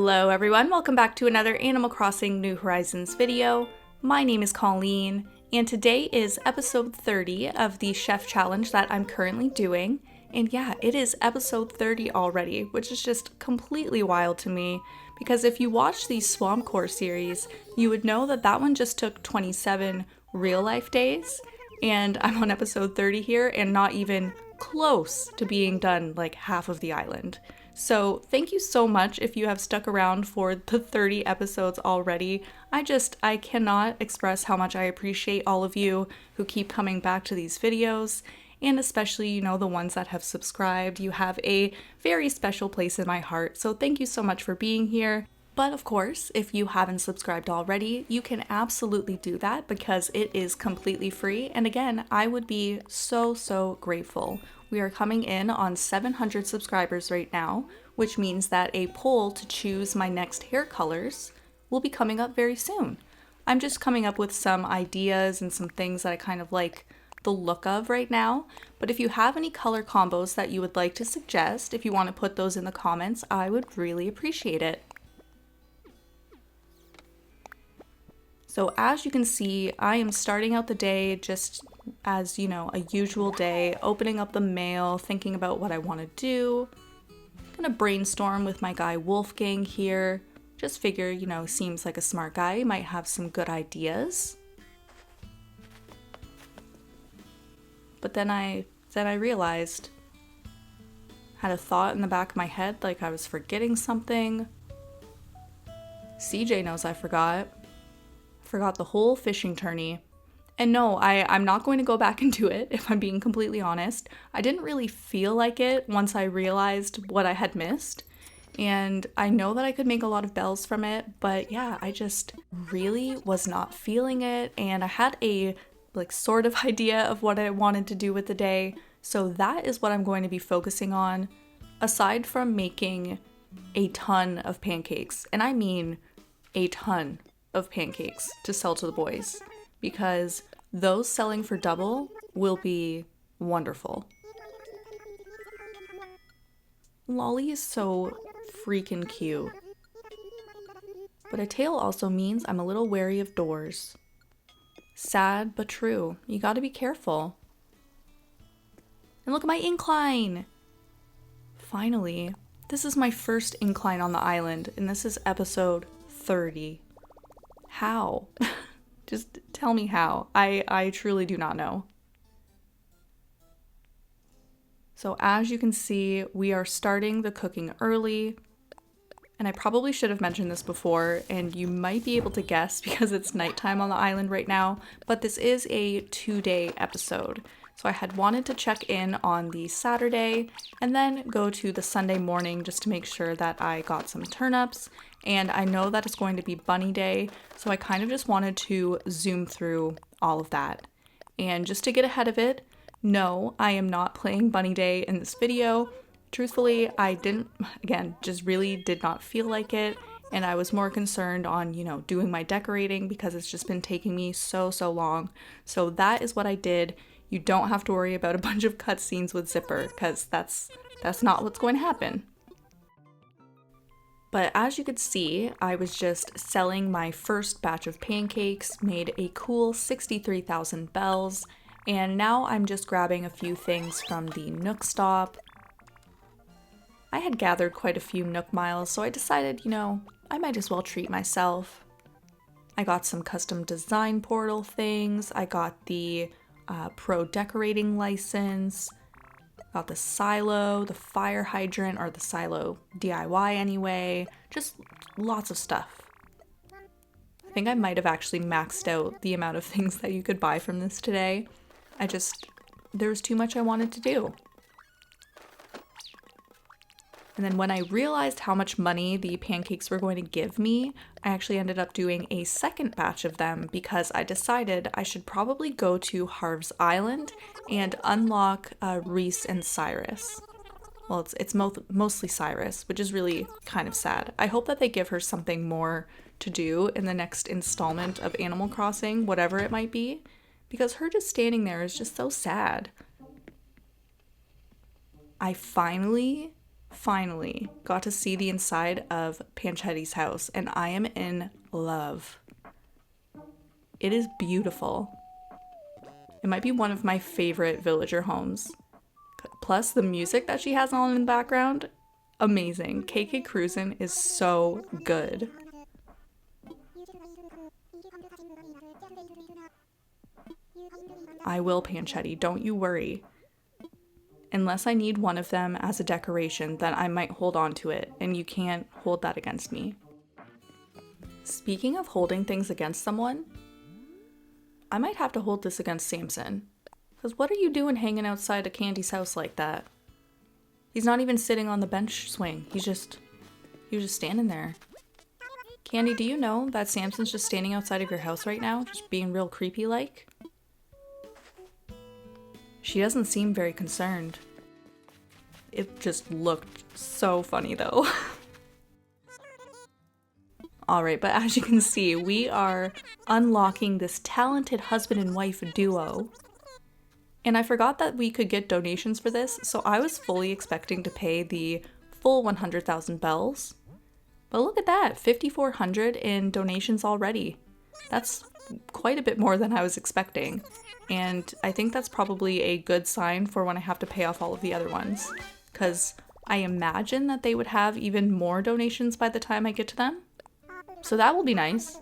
Hello everyone, welcome back to another Animal Crossing New Horizons video. My name is Colleen, and today is episode 30 of the Chef Challenge that I'm currently doing. And yeah, it is episode 30 already, which is just completely wild to me, because if you watch the Swamp Core series, you would know that that one just took 27 real life days, and I'm on episode 30 here and not even close to being done like half of the island. So thank you so much if you have stuck around for the 30 episodes already. I cannot express how much I appreciate all of you who keep coming back to these videos, and especially, the ones that have subscribed. You have a very special place in my heart, so thank you so much for being here. But of course, if you haven't subscribed already, you can absolutely do that because it is completely free. And again, I would be so grateful. We are coming in on 700 subscribers right now, which means that a poll to choose my next hair colors will be coming up very soon. I'm just coming up with some ideas and some things that I kind of like the look of right now. But if you have any color combos that you would like to suggest, if you want to put those in the comments, I would really appreciate it. So as you can see, I am starting out the day just as, a usual day, opening up the mail, thinking about what I want to do. Gonna brainstorm with my guy Wolfgang here. Just figure, seems like a smart guy, might have some good ideas. But then I realized, had a thought in the back of my head like I was forgetting something. CJ knows I forgot the whole fishing tourney. And no, I'm not going to go back and do it, if I'm being completely honest. I didn't really feel like it once I realized what I had missed. And I know that I could make a lot of bells from it, but yeah, I just really was not feeling it. And I had a sort of idea of what I wanted to do with the day. So that is what I'm going to be focusing on, aside from making a ton of pancakes. And I mean a ton of pancakes to sell to the boys, because those selling for double will be wonderful. Lolly is so freaking cute. But a tail also means I'm a little wary of doors. Sad but true. You gotta be careful. And look at my incline! Finally, this is my first incline on the island, and this is episode 30. How? Just tell me how. I truly do not know. So as you can see, we are starting the cooking early. And I probably should have mentioned this before, and you might be able to guess because it's nighttime on the island right now, but this is a 2-day episode. So I had wanted to check in on the Saturday and then go to the Sunday morning just to make sure that I got some turnips. And I know that it's going to be bunny day, so I kind of just wanted to zoom through all of that. And just to get ahead of it, no, I am not playing bunny day in this video. Truthfully, I just really did not feel like it. And I was more concerned on, doing my decorating because it's just been taking me so long. So that is what I did. You don't have to worry about a bunch of cutscenes with Zipper, because that's not what's going to happen. But as you could see, I was just selling my first batch of pancakes, made a cool 63,000 bells, and now I'm just grabbing a few things from the Nook stop. I had gathered quite a few Nook miles, so I decided, I might as well treat myself. I got some custom design portal things, I got the pro decorating license, got the silo, the fire hydrant, or the silo DIY anyway, just lots of stuff. I think I might have actually maxed out the amount of things that you could buy from this today. There was too much I wanted to do. And then when I realized how much money the pancakes were going to give me, I actually ended up doing a second batch of them because I decided I should probably go to Harv's Island and unlock Reese and Cyrus. Well, it's mostly Cyrus, which is really kind of sad. I hope that they give her something more to do in the next installment of Animal Crossing, whatever it might be, because her just standing there is just so sad. I finally finally got to see the inside of Panchetti's house, and I am in love. It is beautiful. It might be one of my favorite villager homes. Plus, the music that she has on in the background, amazing. KK Cruisin' is so good. I will, Panchetti, don't you worry. Unless I need one of them as a decoration, then I might hold on to it, and you can't hold that against me. Speaking of holding things against someone, I might have to hold this against Samson. Because what are you doing hanging outside of Candy's house like that? He's not even sitting on the bench swing. He was just standing there. Candy, do you know that Samson's just standing outside of your house right now, just being real creepy like? She doesn't seem very concerned. It just looked so funny though. Alright, but as you can see, we are unlocking this talented husband and wife duo. And I forgot that we could get donations for this, so I was fully expecting to pay the full 100,000 bells. But look at that, 5,400 in donations already. That's quite a bit more than I was expecting. And I think that's probably a good sign for when I have to pay off all of the other ones. Because I imagine that they would have even more donations by the time I get to them. So that will be nice.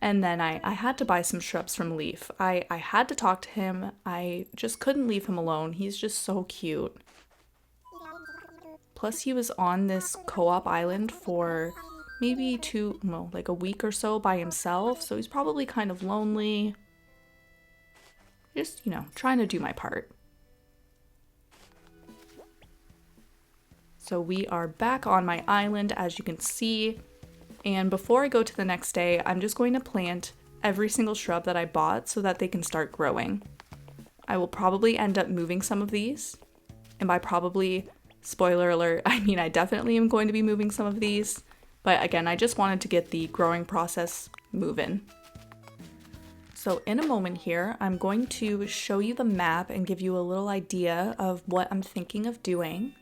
And then I had to buy some shrubs from Leaf. I had to talk to him. I just couldn't leave him alone. He's just so cute. Plus he was on this co-op island for maybe like a week or so by himself. So he's probably kind of lonely. Just, trying to do my part. So we are back on my island, as you can see. And before I go to the next day, I'm just going to plant every single shrub that I bought so that they can start growing. I will probably end up moving some of these. And by probably, spoiler alert, I mean I definitely am going to be moving some of these. But again, I just wanted to get the growing process moving. So in a moment here, I'm going to show you the map and give you a little idea of what I'm thinking of doing.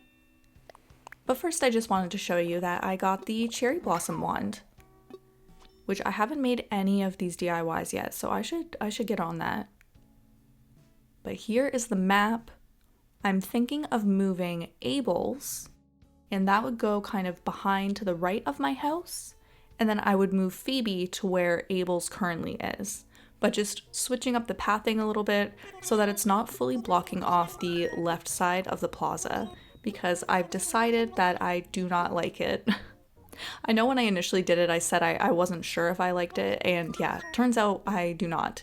But first I just wanted to show you that I got the cherry blossom wand, which I haven't made any of these DIYs yet, so I should get on that. But here is the map. I'm thinking of moving Abel's, and that would go kind of behind to the right of my house, and then I would move Phoebe to where Abel's currently is, but just switching up the pathing a little bit so that it's not fully blocking off the left side of the plaza, because I've decided that I do not like it. I know when I initially did it, I said I wasn't sure if I liked it, and yeah, turns out I do not.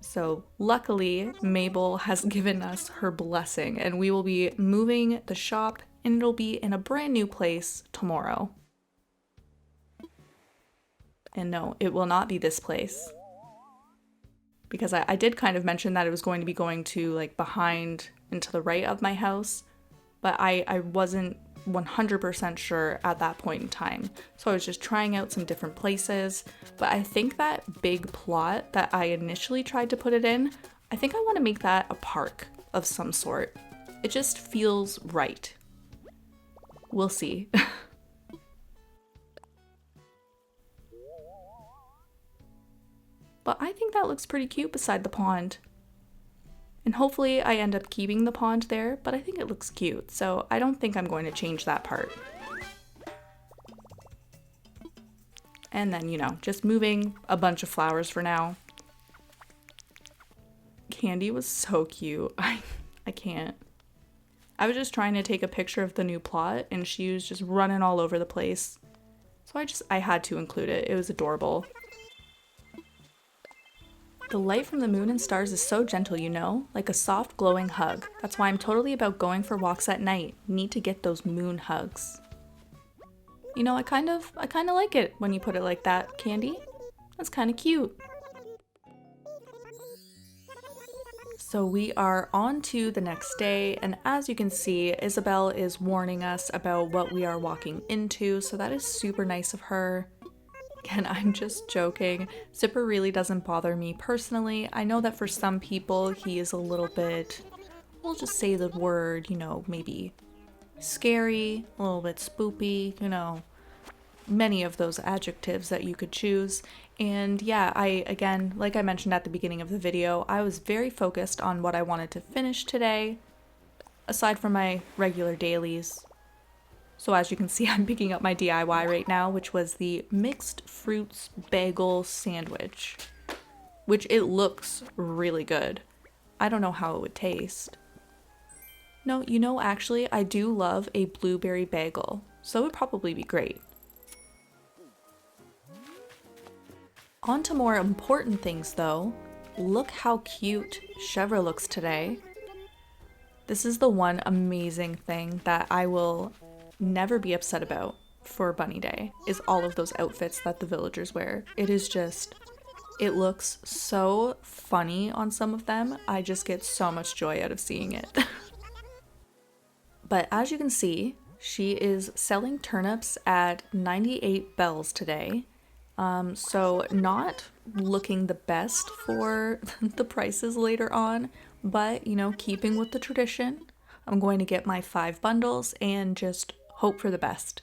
So luckily, Mabel has given us her blessing, and we will be moving the shop, and it'll be in a brand new place tomorrow. And no, it will not be this place. Because I did kind of mention that it was going to be going to like behind and to the right of my house, but I wasn't 100% sure at that point in time. So I was just trying out some different places, but I think that big plot that I initially tried to put it in, I think I want to make that a park of some sort. It just feels right. We'll see. But I think that looks pretty cute beside the pond. And hopefully I end up keeping the pond there, but I think it looks cute, so I don't think I'm going to change that part. And then, just moving a bunch of flowers for now. Candy was so cute. I can't. I was just trying to take a picture of the new plot, and she was just running all over the place. So I had to include it. It was adorable. The light from the moon and stars is so gentle, like a soft glowing hug. That's why I'm totally about going for walks at night. Need to get those moon hugs. I kind of like it when you put it like that, Candy. That's kind of cute. So we are on to the next day, and as you can see, Isabel is warning us about what we are walking into, so that is super nice of her. Again, I'm just joking. Zipper really doesn't bother me personally. I know that for some people he is a little bit, we'll just say the word, maybe scary, a little bit spoopy, many of those adjectives that you could choose. And yeah, again, like I mentioned at the beginning of the video, I was very focused on what I wanted to finish today, aside from my regular dailies. So as you can see, I'm picking up my DIY right now, which was the mixed fruits bagel sandwich, which it looks really good. I don't know how it would taste. No, actually, I do love a blueberry bagel, so it would probably be great. On to more important things though. Look how cute Chevra looks today. This is the one amazing thing that I will never be upset about for Bunny Day, is all of those outfits that the villagers wear. It looks so funny on some of them. I just get so much joy out of seeing it. But as you can see, she is selling turnips at 98 bells today. So not looking the best for the prices later on, but keeping with the tradition, I'm going to get my 5 bundles and just hope for the best.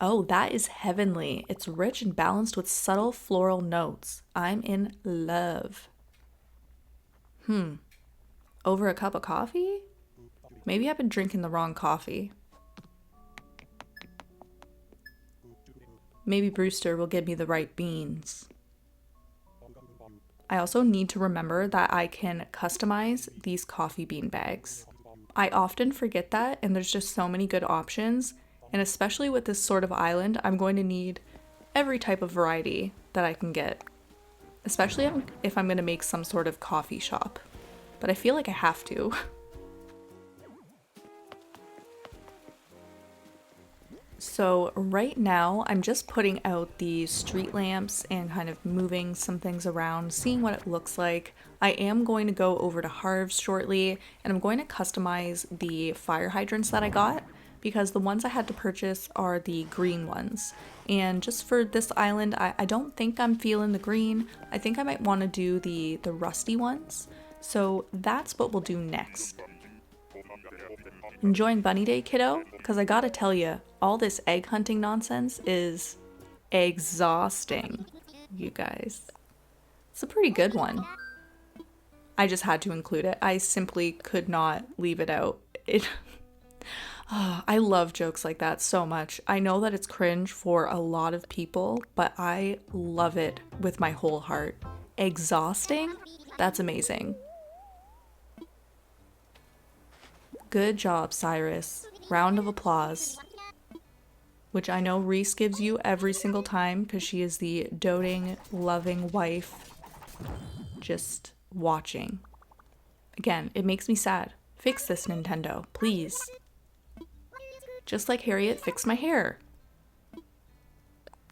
Oh, that is heavenly. It's rich and balanced with subtle floral notes. I'm in love. Over a cup of coffee? Maybe I've been drinking the wrong coffee. Maybe Brewster will give me the right beans. I also need to remember that I can customize these coffee bean bags. I often forget that, and there's just so many good options, and especially with this sort of island, I'm going to need every type of variety that I can get, especially if I'm going to make some sort of coffee shop. But I feel like I have to. So right now I'm just putting out the street lamps and kind of moving some things around, seeing what it looks like. I am going to go over to Harv's shortly, and I'm going to customize the fire hydrants that I got, because the ones I had to purchase are the green ones. And just for this island, I don't think I'm feeling the green. I think I might want to do the rusty ones. So that's what we'll do next. Enjoying Bunny Day, kiddo? Because I gotta tell you, all this egg hunting nonsense is exhausting, you guys. It's a pretty good one. I just had to include it. I simply could not leave it out. I love jokes like that so much. I know that it's cringe for a lot of people, but I love it with my whole heart. Exhausting? That's amazing. Good job, Cyrus. Round of applause. Which I know Reese gives you every single time because she is the doting, loving wife just watching. Again, it makes me sad. Fix this, Nintendo, please. Just like Harriet fixed my hair.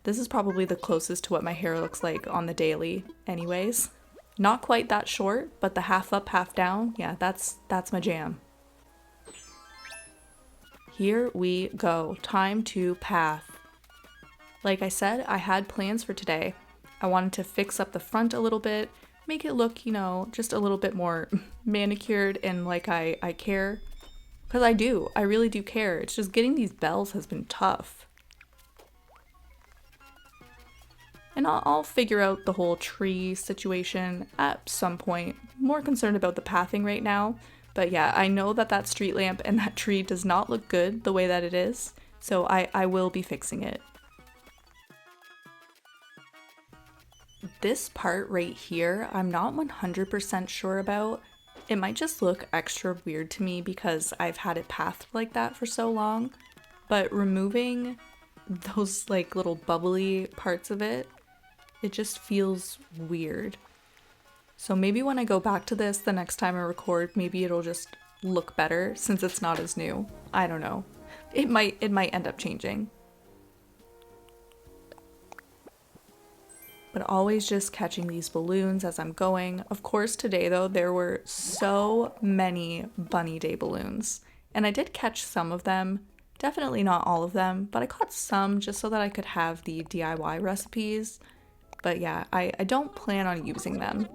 This is probably the closest to what my hair looks like on the daily anyways. Not quite that short, but the half up, half down, yeah, that's my jam. Here we go. Time to path. Like I said, I had plans for today. I wanted to fix up the front a little bit, make it look, just a little bit more manicured and like I care. Because I do. I really do care. It's just getting these bells has been tough. And I'll figure out the whole tree situation at some point. More concerned about the pathing right now. But yeah, I know that street lamp and that tree does not look good the way that it is, so I will be fixing it. This part right here, I'm not 100% sure about. It might just look extra weird to me because I've had it pathed like that for so long, but removing those like little bubbly parts of it, it just feels weird. So maybe when I go back to this the next time I record, maybe it'll just look better since it's not as new. I don't know. It might end up changing. But always just catching these balloons as I'm going. Of course, today though, there were so many Bunny Day balloons. And I did catch some of them, Definitely not all of them, but I caught some just so that I could have the DIY recipes. But yeah, I don't plan on using them.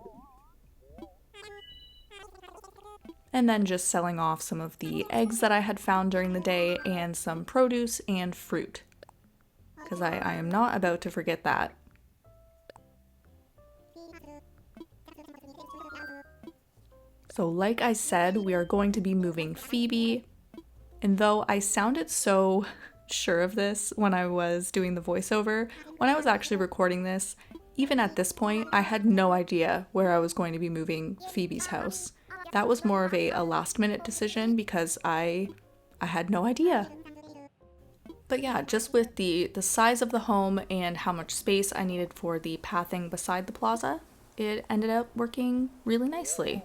And then just selling off some of the eggs that I had found during the day and some produce and fruit, because I am not about to forget that. So like I said, we are going to be moving Phoebe. And though I sounded so sure of this when I was doing the voiceover, when I was actually recording this, even at this point, I had no idea where I was going to be moving Phoebe's house. That was more of a last minute decision because I had no idea. But yeah, just with the size of the home and how much space I needed for the pathing beside the plaza, it ended up working really nicely.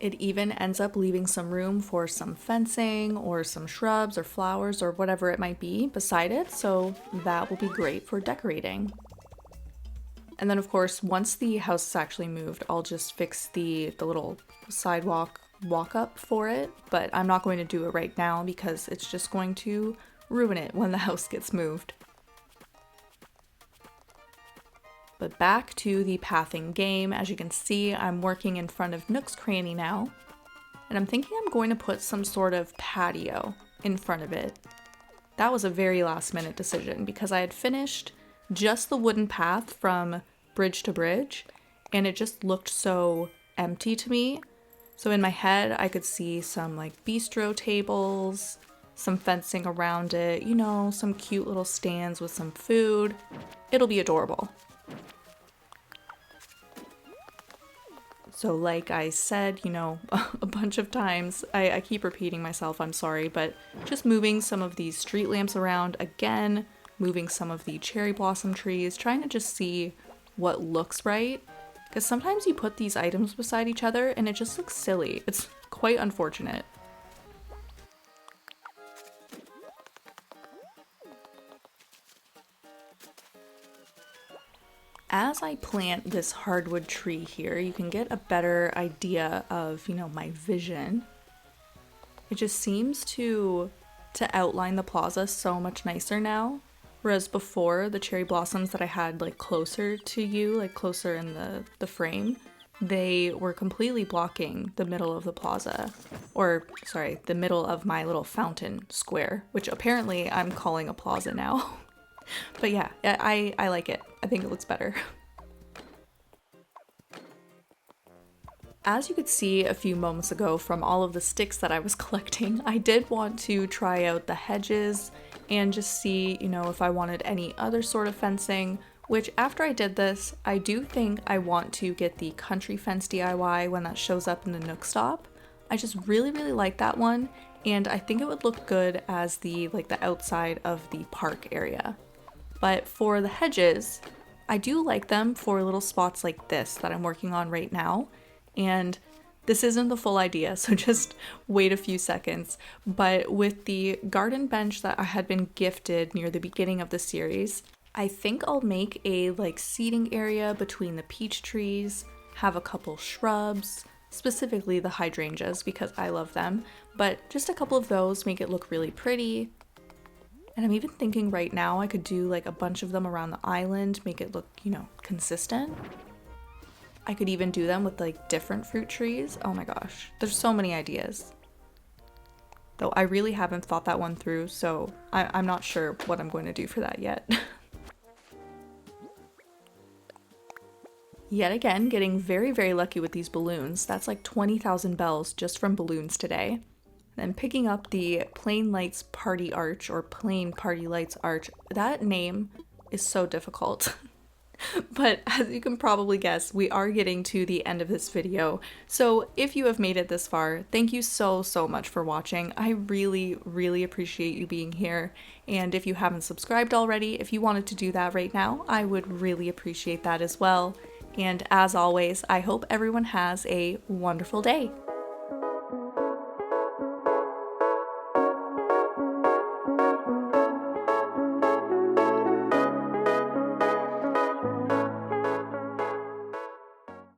It even ends up leaving some room for some fencing or some shrubs or flowers or whatever it might be beside it, so that will be great for decorating. And then of course, once the house is actually moved, I'll just fix the little sidewalk walk up for it, but I'm not going to do it right now because it's just going to ruin it when the house gets moved. But back to the pathing game. As you can see, I'm working in front of Nook's Cranny now, and I'm thinking I'm going to put some sort of patio in front of it. That was a very last minute decision because I had finished just the wooden path from bridge to bridge, and it just looked so empty to me. So in my head, I could see some like bistro tables, some fencing around it, you know, some cute little stands with some food. It'll be adorable. So like I said, you know, a bunch of times, I keep repeating myself, I'm sorry, but just moving some of these street lamps around again, moving some of the cherry blossom trees, trying to just see what looks right. Because sometimes you put these items beside each other and it just looks silly. It's quite unfortunate. As I plant this hardwood tree here, you can get a better idea of, you know, my vision. It just seems to outline the plaza so much nicer now. Whereas before, the cherry blossoms that I had like closer to you, like closer in the frame, they were completely blocking the middle of the plaza. Or, sorry, the middle of my little fountain square, which apparently I'm calling a plaza now. But yeah, I like it. I think it looks better. As you could see a few moments ago from all of the sticks that I was collecting, I did want to try out the hedges and just see, you know, if I wanted any other sort of fencing, which after I did this, I do think I want to get the country fence DIY when that shows up in the Nook Stop. I just really like that one, and I think it would look good as the outside of the park area. But for the hedges, I do like them for little spots like this that I'm working on right now. And this isn't the full idea, so just wait a few seconds. But with the garden bench that I had been gifted near the beginning of the series, I think I'll make a seating area between the peach trees, have a couple shrubs, specifically the hydrangeas because I love them, but just a couple of those make it look really pretty. And I'm even thinking right now I could do a bunch of them around the island, make it look, you know, consistent. I could even do them with different fruit trees. Oh my gosh, there's so many ideas. Though I really haven't thought that one through, so I'm not sure what I'm going to do for that yet. Yet again, getting very lucky with these balloons. That's like 20,000 bells just from balloons today. Then picking up the Plain Lights Party Arch, or Plain Party Lights Arch. That name is so difficult. But as you can probably guess, we are getting to the end of this video. So if you have made it this far, thank you so much for watching. I really appreciate you being here. And if you haven't subscribed already, if you wanted to do that right now, I would really appreciate that as well. And as always, I hope everyone has a wonderful day.